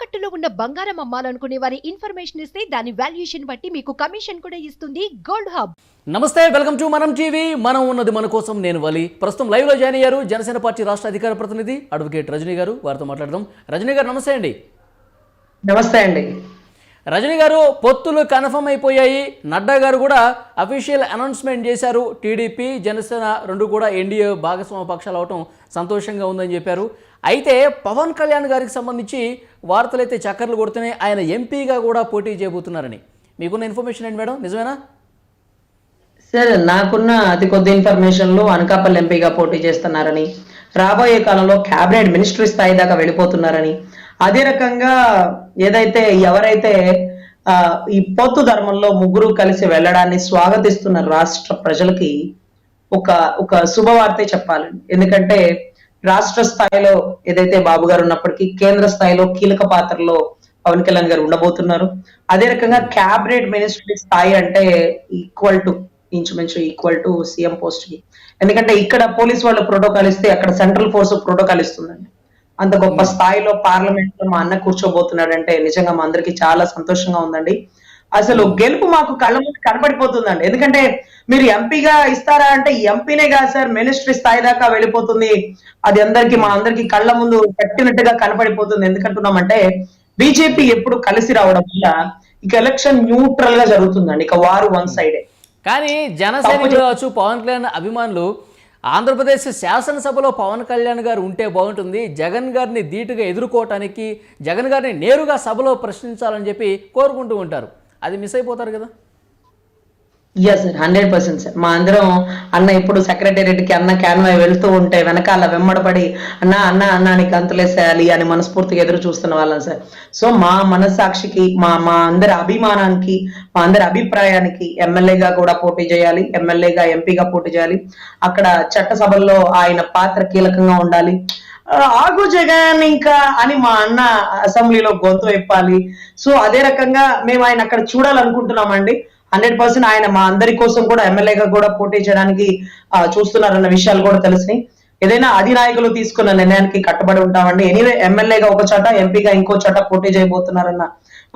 తాకట్టులో ఉన్న బంగారం అమ్మాలనుకునే వారి ఇన్ఫర్మేషన్ ఇస్తే దాని వాల్యుయేషన్ బట్టి మీకు కమిషన్ కూడా ఇస్తుంది గోల్డ్ హబ్. నమస్తే, వెల్కమ్ టు మనం టీవీ. మనం ఉన్నది మన కోసం. నేను వలి. ప్రస్తుతం లైవ్ లో జాయిన్ అయ్యారు జనసేన పార్టీ రాష్ట్ర అధికార ప్రతినిధి అడ్వకేట్ రజనీ గారు. వారితో మాట్లాడదాం. రజనీ గారు నమస్తే అండి. నమస్తే అండి. రజనీ గారు, పొత్తులు కన్ఫర్మ్ అయిపోయాయి. నడ్డా గారు కూడా అఫీషియల్ అనౌన్స్మెంట్ చేశారు. టీడీపీ జనసేన రెండు కూడా ఎన్డీఏ భాగస్వామ్య పక్షాలు అవటం సంతోషంగా ఉందని చెప్పారు. అయితే పవన్ కళ్యాణ్ గారికి సంబంధించి వార్తలు అయితే చక్కర్లు కొడుతున్నాయి. ఆయన ఎంపీగా కూడా పోటీ చేయబోతున్నారని మీకున్న ఇన్ఫర్మేషన్ ఏంటి మేడం, నిజమేనా? సార్, నాకున్న అతి కొద్ది ఇన్ఫర్మేషన్లు అనకాపల్లి ఎంపీగా పోటీ చేస్తున్నారని, రాబోయే కాలంలో క్యాబినెట్ మినిస్ట్రీ స్థాయి దాకా వెళ్ళిపోతున్నారని, అదే రకంగా ఏదైతే ఎవరైతే ఈ పొత్తు ధర్మంలో ముగ్గురు కలిసి వెళ్ళడాన్ని స్వాగతిస్తున్న రాష్ట్ర ప్రజలకి ఒక శుభవార్తే చెప్పాలి. ఎందుకంటే రాష్ట్ర స్థాయిలో ఏదైతే బాబు గారు ఉన్నప్పటికీ కేంద్ర స్థాయిలో కీలక పాత్రలో పవన్ కళ్యాణ్ గారు ఉండబోతున్నారు. అదే రకంగా క్యాబినెట్ మినిస్ట్రీ స్థాయి అంటే ఇంచుమించు ఈక్వల్ టు సీఎం పోస్ట్ కి. ఎందుకంటే ఇక్కడ పోలీస్ వాళ్ళు ప్రోటోకాల్ ఇస్తే అక్కడ సెంట్రల్ ఫోర్స్ ప్రోటోకాల్ ఇస్తుందండి. అంత గొప్ప స్థాయిలో పార్లమెంట్ లో మా అన్న కూర్చోబోతున్నాడంటే నిజంగా మా అందరికి చాలా సంతోషంగా ఉందండి. అసలు గెలుపు మాకు కళ్ళ ముందు కనపడిపోతుందండి. ఎందుకంటే మీరు ఎంపీగా ఇస్తారా అంటే ఎంపీనే కాదు సార్, మినిస్ట్రీ స్థాయి దాకా వెళ్ళిపోతుంది. అది మా అందరికి కళ్ళ ముందు కట్టినట్టుగా కనపడిపోతుంది. ఎందుకంటున్నామంటే బీజేపీ ఎప్పుడు కలిసి రావడం వల్ల ఇక ఎలక్షన్ న్యూట్రల్ గా జరుగుతుందండి. ఇక వారు వన్ సైడే. కానీ జనసేన కావచ్చు, పవన్ కళ్యాణ్ అభిమానులు ఆంధ్రప్రదేశ్ శాసనసభలో పవన్ కళ్యాణ్ గారు ఉంటే బాగుంటుంది, జగన్ గారిని ధీటుగా ఎదుర్కోవటానికి, జగన్ గారిని నేరుగా సభలో ప్రశ్నించాలని చెప్పి కోరుకుంటూ ఉంటారు. అది మిస్ అయిపోతారు కదా? Yes sir, 100% sir. మా అందరం అన్న ఇప్పుడు సెక్రటేరియట్ కి అన్న క్యాన్వాయ్ వెళ్తూ ఉంటే వెనకాల వెమ్మడపడి అన్న నీకు గంతులేసేయాలి అని మనస్ఫూర్తిగా ఎదురు చూస్తున్న వాళ్ళం సార్. సో మా మనస్సాక్షికి, మా అందరి అభిమానానికి, మా అందరి అభిప్రాయానికి ఎమ్మెల్యేగా కూడా పోటీ చేయాలి, ఎమ్మెల్యేగా ఎంపీగా పోటీ చేయాలి. అక్కడ చట్టసభల్లో ఆయన పాత్ర కీలకంగా ఉండాలి. ఆగు జగన్ ఇంకా అని మా అన్న అసెంబ్లీలో గొంతు విప్పాలి. సో అదే రకంగా మేము ఆయన అక్కడ చూడాలనుకుంటున్నామండి. 100% ఆయన మా అందరి కోసం కూడా ఎమ్మెల్యేగా కూడా పోటీ చేయడానికి చూస్తున్నారన్న విషయాలు కూడా తెలిసినాయి. ఏదైనా అధినాయకులు తీసుకున్న నిర్ణయానికి కట్టుబడి ఉంటామండి. ఎనీవే ఎమ్మెల్యేగా ఒక చోట, ఎంపీగా ఇంకో చోట పోటీ చేయబోతున్నారన్న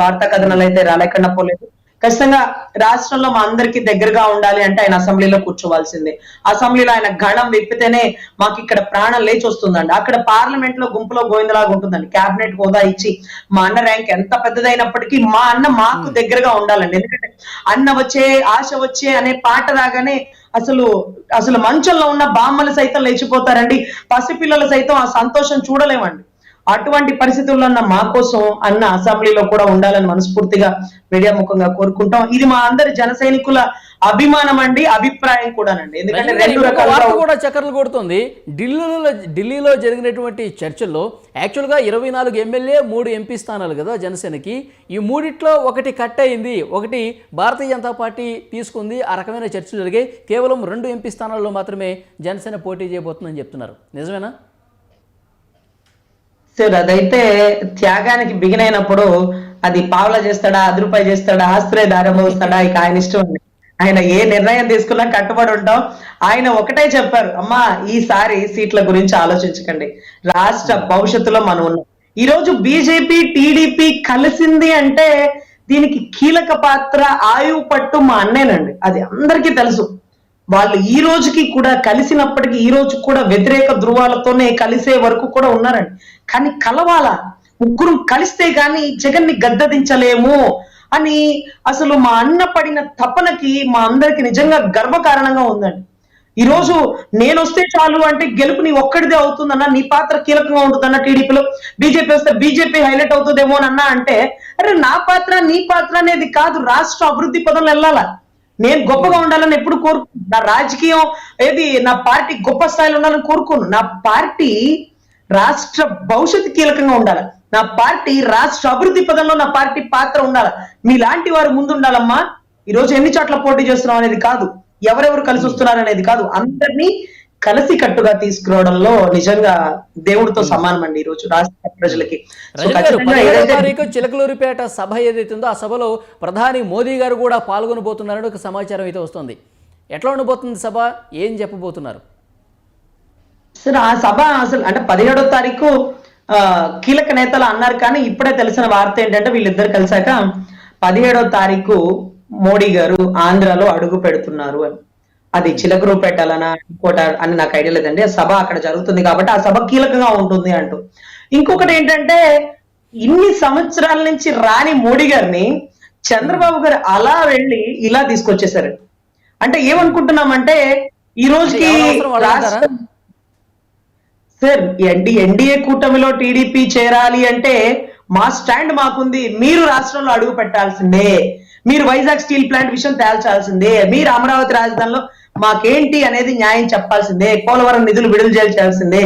వార్తా కథనాలు అయితే రాలేకుండా పోలేదు. ఖచ్చితంగా రాష్ట్రంలో మా అందరికి దగ్గరగా ఉండాలి అంటే ఆయన అసెంబ్లీలో కూర్చోవాల్సిందే. అసెంబ్లీలో ఆయన గళం విప్పితేనే మాకు ఇక్కడ ప్రాణం లేచి వస్తుందండి. అక్కడ పార్లమెంట్ లో గుంపులో గోవిందలాగా ఉంటుందండి. క్యాబినెట్ హోదా ఇచ్చి మా అన్న ర్యాంక్ ఎంత పెద్దదైనప్పటికీ మా అన్న మాకు దగ్గరగా ఉండాలండి. ఎందుకంటే అన్న వచ్చే ఆశ వచ్చే అనే పాట రాగానే అసలు మంచంలో ఉన్న బామ్మలు సైతం లేచిపోతారండి. పసిపిల్లలు సైతం ఆ సంతోషం చూడలేమండి. అటువంటి పరిస్థితుల్లో ఉన్న మా కోసం అన్న అసెంబ్లీలో కూడా ఉండాలని మనస్ఫూర్తిగా మీడియా ముఖంగా కోరుకుంటాం. ఇది మా అందరి జన సైనికుల అభిమానం అండి, అభిప్రాయం కూడానండి. ఎందుకంటే రెండు రకాలుగా కూడా చక్కర్లు కొడుతుంది. ఢిల్లీలో జరిగినటువంటి చర్చల్లో యాక్చువల్గా 24 ఎమ్మెల్యే 3 ఎంపీ స్థానాలు కదా జనసేనకి. ఈ మూడిట్లో ఒకటి కట్ అయింది, ఒకటి భారతీయ జనతా పార్టీ తీసుకుంది. ఆ రకమైన చర్చలు జరిగాయి. కేవలం 2 ఎంపీ స్థానాల్లో మాత్రమే జనసేన పోటీ చేయబోతుందని చెప్తున్నారు. నిజమేనా సార్? అదైతే త్యాగానికి బిగినైనప్పుడు అది పావలా చేస్తాడా, 10 రూపాయలు చేస్తాడా, ఆస్త్రే దారమోస్తాడా, ఇక ఆయన ఇష్టం అండి. ఆయన ఏ నిర్ణయం తీసుకున్నా కట్టుబడి ఉంటాం. ఆయన ఒకటే చెప్పారు, అమ్మా ఈసారి సీట్ల గురించి ఆలోచించకండి, రాష్ట్ర భవిష్యత్తులో మనం ఉన్నాం. ఈ రోజు బీజేపీ టీడీపీ కలిసింది అంటే దీనికి కీలక పాత్ర, ఆయువు పట్టు మా అన్నేనండి. అది అందరికీ తెలుసు. వాళ్ళు ఈ రోజుకి కూడా కలిసినప్పటికీ ఈ రోజు కూడా వ్యతిరేక ధృవాలతోనే కలిసే వరకు కూడా ఉన్నారండి. కానీ కలవాలా, ముగ్గురు కలిస్తే గాని జగన్ ని గద్దదించలేము అని అసలు మా అన్న పడిన తపనకి మా అందరికి నిజంగా గర్వకారణంగా ఉందండి. ఈ రోజు నేను వస్తే చాలు అంటే గెలుపు నీ ఒక్కడిదే అవుతుందన్న, నీ పాత్ర కీలకంగా ఉంటుందన్న, టీడీపీలో బీజేపీ వస్తే బీజేపీ హైలైట్ అవుతుందేమో అన్నా అంటే, అరే నా పాత్ర నీ పాత్ర అనేది కాదు, రాష్ట్ర అభివృద్ధి పదంలో వెళ్ళాలా. నేను గొప్పగా ఉండాలని ఎప్పుడు కోరుకున్నాను. నా రాజకీయం నా పార్టీ గొప్ప స్థాయిలో ఉండాలని కోరుకోను. నా పార్టీ రాష్ట్ర భవిష్యత్తు కీలకంగా ఉండాలి. నా పార్టీ రాష్ట్ర అభివృద్ధి పదంలో నా పార్టీ పాత్ర ఉండాలి. మీలాంటి వారు ముందు ఉండాలమ్మా. ఈ రోజు ఎన్ని చోట్ల పోటీ చేస్తున్నాం అనేది కాదు, ఎవరెవరు కలిసి వస్తున్నారు అనేది కాదు, అందరినీ కలిసి కట్టుగా తీసుకురావడంలో నిజంగా దేవుడితో సమానం అండి ఈ రోజు రాష్ట్ర ప్రజలకి. చిలకలూరిపేట సభ ఏదైతే ఉందో ఆ సభలో ప్రధాని మోదీ గారు కూడా పాల్గొనబోతున్నారని ఒక సమాచారం అయితే వస్తుంది. ఎట్లా ఉండబోతుంది సభ, ఏం చెప్పబోతున్నారు సార్? ఆ సభ అసలు అంటే 17వ తారీఖు కీలక నేతలు అన్నారు. కానీ ఇప్పుడే తెలిసిన వార్త ఏంటంటే వీళ్ళిద్దరు కలిసాక 17వ తారీఖు మోడీ గారు ఆంధ్రాలో అడుగు పెడుతున్నారు అని. అది చిలకరూపేట ఇంకోట అని నాకు ఐడియా లేదండి. ఆ సభ అక్కడ జరుగుతుంది కాబట్టి ఆ సభ కీలకంగా ఉంటుంది అంటూ. ఇంకొకటి ఏంటంటే ఇన్ని సంవత్సరాల నుంచి రాని మోడీ గారిని చంద్రబాబు గారు అలా వెళ్ళి ఇలా తీసుకొచ్చేసారు. అంటే ఏమనుకుంటున్నామంటే ఈ రోజుకి సార్ ఎన్డీఏ కూటమిలో టీడీపీ చేరాలి అంటే మా స్టాండ్ మాకుంది, మీరు రాష్ట్రంలో అడుగు పెట్టాల్సిందే, మీరు వైజాగ్ స్టీల్ ప్లాంట్ విషయం తేల్చాల్సిందే, మీరు అమరావతి రాజధానిలో మాకేంటి అనేది న్యాయం చెప్పాల్సిందే, పోలవరం నిధులు విడుదల చేయాల్సిందే,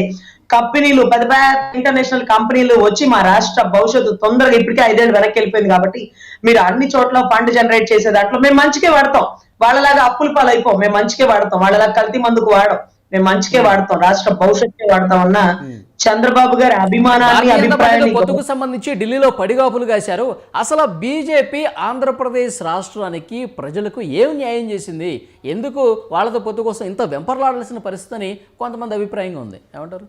కంపెనీలు పెద్ద పెద్ద ఇంటర్నేషనల్ కంపెనీలు వచ్చి మా రాష్ట్ర భవిష్యత్తు తొందరగా ఇప్పటికే 5 ఏళ్ళు వెనక్కి వెళ్ళిపోయింది కాబట్టి మీరు అన్ని చోట్ల ఫండ్ జనరేట్ చేసే దాంట్లో మేము మంచికే వాడతాం, వాళ్ళలాగా అప్పుల పాలు అయిపోం, మేము మంచికే వాడతాం, వాళ్ళలాగా కల్తీ మందుకు వాడం, మేము మంచికే వాడతాం, రాష్ట్ర భవిష్యత్తే వాడతాం అన్న చంద్రబాబు గారి అభిమానాన్ని అభిప్రాయాన్ని పొత్తుకు సంబంధించి ఢిల్లీలో పడిగాపులు కాశారు. అసలు బీజేపీ ఆంధ్రప్రదేశ్ రాష్ట్రానికి ప్రజలకు ఏం న్యాయం చేసింది, ఎందుకు వాళ్ళతో పొత్తు కోసం ఇంత వెంపర్లాడాల్సిన పరిస్థితి అని కొంతమంది అభిప్రాయంగా ఉంది. ఏమంటారు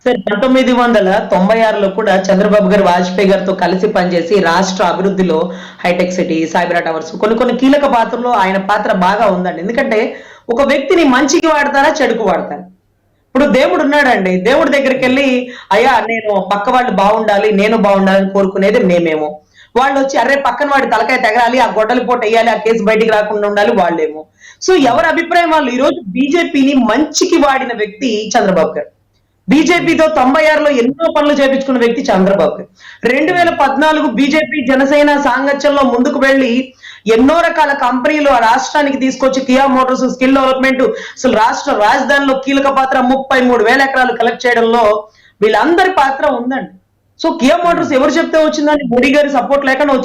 సార్? 1996లో కూడా చంద్రబాబు గారు వాజ్పేయి గారితో కలిసి పనిచేసి రాష్ట్ర అభివృద్ధిలో హైటెక్ సిటీ, సైబర్ టవర్స్ కొన్ని కీలక పాత్రలో ఆయన పాత్ర బాగా ఉందండి. ఎందుకంటే ఒక వ్యక్తిని మంచికి వాడతారా చెడుకు వాడతారా? ఇప్పుడు దేవుడు ఉన్నాడండి, దేవుడి దగ్గరికి వెళ్ళి అయ్యా నేను పక్క వాళ్ళు బాగుండాలి, నేను బాగుండాలని కోరుకునేది మేమేమో, వాళ్ళు వచ్చి అరే పక్కన వాడి తలకాయ తెగరాలి, ఆ గొడ్డలి పోటు వేయాలి, ఆ కేసు బయటికి రాకుండా ఉండాలి వాళ్ళేమో. సో ఎవరి అభిప్రాయం వాళ్ళు. ఈ రోజు బీజేపీని మంచికి వాడిన వ్యక్తి చంద్రబాబు గారు. బీజేపీతో 96లో ఎన్నో పనులు చేపించుకున్న వ్యక్తి చంద్రబాబు గారు. 2014 బీజేపీ జనసేన సాంగత్యంలో ముందుకు వెళ్లి ఎన్నో రకాల కంపెనీలు ఆ రాష్ట్రానికి తీసుకొచ్చి కియా మోటార్స్ స్కిల్ డెవలప్మెంట్, అసలు రాష్ట్ర రాజధానిలో కీలక పాత్ర 33,000 ఎకరాలు కలెక్ట్ చేయడంలో వీళ్ళందరి పాత్ర ఉందండి. సో కియా మోటార్స్ ఎవరు చెప్తే వచ్చిందని మోడీ గారి సపోర్ట్ లేకుండా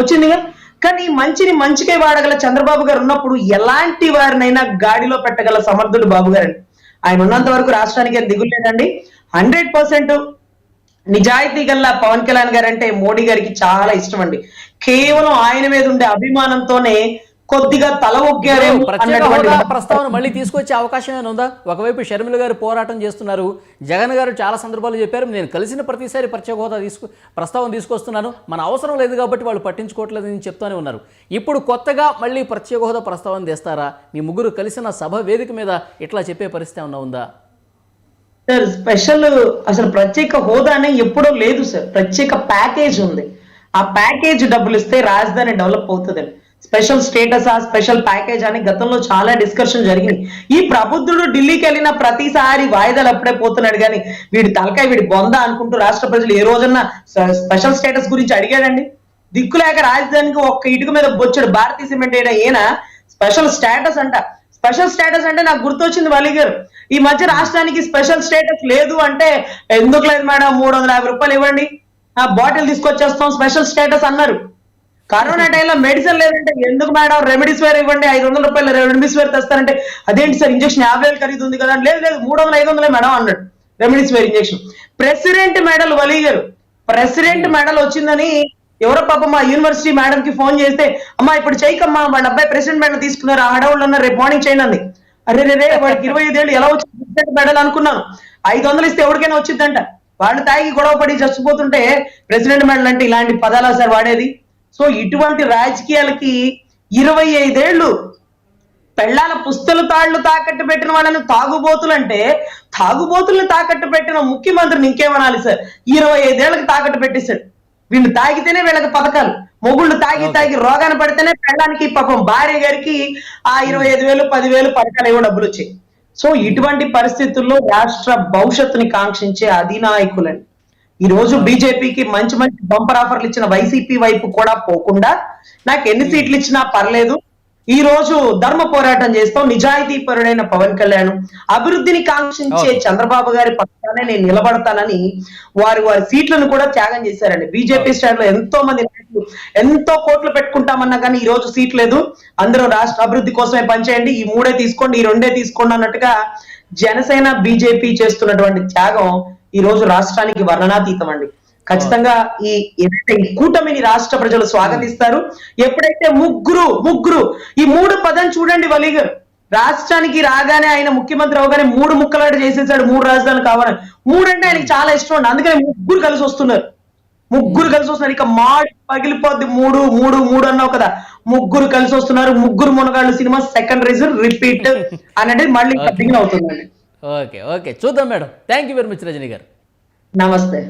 వచ్చిందిగా. కానీ మంచిని మంచికే వాడగల చంద్రబాబు గారు ఉన్నప్పుడు ఎలాంటి వారినైనా గాడిలో పెట్టగల సమర్థుడు బాబు గారండి. ఆయన ఉన్నంత వరకు రాష్ట్రానికి దిగులు లేదండి. 100% నిజాయితీ గల్ల పవన్ కళ్యాణ్ గారు అంటే మోడీ గారికి చాలా ఇష్టం అండి. కేవలం ఆయన మీద ఉండే అభిమానంతోనే కొద్దిగా తల ఒగ్గారేమో అన్నటువంటి ప్రస్తావన మళ్ళీ తీసుకొచ్చే అవకాశం ఏమైనా ఉందా? ఒకవైపు షర్మిల గారు పోరాటం చేస్తున్నారు, జగన్ గారు చాలా సందర్భాలు చెప్పారు నేను కలిసిన ప్రతిసారి ప్రత్యేక హోదా ప్రస్తావన తీసుకొస్తున్నాను, మన అవసరం లేదు కాబట్టి వాళ్ళు పట్టించుకోవట్లేదు అని చెప్తూనే ఉన్నారు. ఇప్పుడు కొత్తగా మళ్ళీ ప్రత్యేక హోదా ప్రస్తావన తెస్తారా? మీ ముగ్గురు కలిసిన సభ వేదిక మీద ఇట్లా చెప్పే పరిస్థితి ఏమన్నా ఉందా? సార్ స్పెషల్ అసలు ప్రత్యేక హోదానే ఎప్పుడో లేదు సార్, ప్రత్యేక ప్యాకేజ్ ఉంది. ఆ ప్యాకేజ్ డబ్బులు ఇస్తే రాజధాని డెవలప్ అవుతుందండి. స్పెషల్ స్టేటస్, ఆ స్పెషల్ ప్యాకేజ్ అని గతంలో చాలా డిస్కషన్ జరిగింది. ఈ ప్రబుద్ధుడు ఢిల్లీకి వెళ్ళిన ప్రతిసారి వాయిదాలు అప్పుడే పోతున్నాడు కానీ వీడి తలకాయ వీడి బొంద అనుకుంటూ రాష్ట్ర ప్రజలు ఏ రోజన్నా స్పెషల్ స్టేటస్ గురించి అడిగాడండి? దిక్కులేక రాజధానికి ఒక్క ఇటుక మీద బొచ్చాడు భారతీయ సిమెంట్ ఈయన స్పెషల్ స్టేటస్ అంట. స్పెషల్ స్టేటస్ అంటే నాకు గుర్తొచ్చింది వలి గారు, ఈ మధ్య రాష్ట్రానికి స్పెషల్ స్టేటస్ లేదు అంటే ఎందుకు లేదు మేడం 350 రూపాయలు ఇవ్వండి, ఆ బాటిల్ తీసుకొచ్చేస్తాం స్పెషల్ స్టేటస్ అన్నారు. కరోనా టైంలో మెడిసిన్ లేదంటే ఎందుకు మేడం రెమెడీస్వేర్ ఇవ్వండి 500 రూపాయలు రెమెడీస్వేర్ తెస్తారంటే అదేంటి సార్ ఇంజక్షన్ 50,000 ఖరీదు ఉంది కదా, లేదు 300-500 మేడం అన్నాడు రెమెడీస్వేర్ ఇంజక్షన్. ప్రెసిడెంట్ మెడల్ వలి గారు, ప్రెసిడెంట్ మెడల్ వచ్చిందని ఎవరో పాపం మా యూనివర్సిటీ మేడం కి ఫోన్ చేస్తే అమ్మా ఇప్పుడు చేయకమ్మా వాళ్ళ అబ్బాయి ప్రెసిడెంట్ మెడల్ తీసుకున్నారు, ఆ హడావుళ్ళు అన్నారు రేపు మార్నింగ్ చేయండి అంది. అరే వాడికి 25 ఏళ్ళు ఎలా వచ్చింది ప్రెసిడెంట్ మెడల్ అనుకున్నాను. 500 ఇస్తే ఎవరికైనా వచ్చిందంట. వాళ్ళు తాగి గొడవ పడి చచ్చిపోతుంటే ప్రెసిడెంట్ మెడల్ అంటే ఇలాంటి పదాలా సార్ వాడేది? సో ఇటువంటి రాజకీయాలకి 25 ఏళ్ళు పెళ్ళాల పుస్తలు తాళ్లు తాకట్టు పెట్టిన వాళ్ళని తాగుబోతులంటే తాగుబోతుల్ని తాకట్టు పెట్టిన ముఖ్యమంత్రిని ఇంకేమనాలి సార్? 25 ఏళ్ళకి తాకట్టు పెట్టేశాడు. వీళ్ళు తాగితేనే వీళ్ళకి పథకాలు, మొగుళ్ళు తాగి రోగాన పడితేనే పెళ్ళానికి పాపం భార్య గారికి ఆ 25,000 10,000 పథకాలు ఏవో డబ్బులు వచ్చాయి. సో ఇటువంటి పరిస్థితుల్లో రాష్ట్ర భవిష్యత్తుని కాంక్షించే అధినాయకులని ఈ రోజు బీజేపీకి మంచి బంపర్ ఆఫర్లు ఇచ్చిన వైసీపీ వైపు కూడా పోకుండా నాకు ఎన్ని సీట్లు ఇచ్చినా పర్లేదు, ఈ రోజు ధర్మ పోరాటం చేస్తాం, నిజాయితీ పరుడైన పవన్ కళ్యాణ్, అభివృద్ధిని కాంక్షించే చంద్రబాబు గారి పక్షానే నేను నిలబడతానని వారి సీట్లను కూడా త్యాగం చేశారండి. బీజేపీ స్టైల్లో ఎంతో మంది నాయకులు ఎంతో కోట్లు పెట్టుకుంటామన్నా కానీ ఈ రోజు సీట్ లేదు, అందరూ రాష్ట్ర అభివృద్ధి కోసమే పనిచేయండి, ఈ 3 తీసుకోండి, ఈ 2 తీసుకోండి అన్నట్టుగా జనసేన బీజేపీ చేస్తున్నటువంటి త్యాగం ఈ రోజు రాష్ట్రానికి వర్ణనాతీతం అండి. ఖచ్చితంగా ఈ కూటమిని రాష్ట్ర ప్రజలు స్వాగతిస్తారు. ఎప్పుడైతే ముగ్గురు ఈ 3 పదం చూడండి వలి గారు, రాష్ట్రానికి రాగానే ఆయన ముఖ్యమంత్రి అవగానే 3 ముక్కలాట చేసేసాడు, 3 రాజధానులు కావాలని. మూడంటే ఆయనకి చాలా ఇష్టం అండి, అందుకని ముగ్గురు కలిసి వస్తున్నారు. ఇక మాడి పగిలిపోద్ది. మూడు మూడు మూడు అన్నావు కదా, ముగ్గురు కలిసి వస్తున్నారు. ముగ్గురు మునగాళ్ళు సినిమా సెకండ్ రీజన్ రిపీట్ అనేది మళ్ళీ బిగిన్ అవుతుందండి. ఓకే ఓకే, చూద్దాం madam. Thank you very much Rajani గారు. నమస్తే.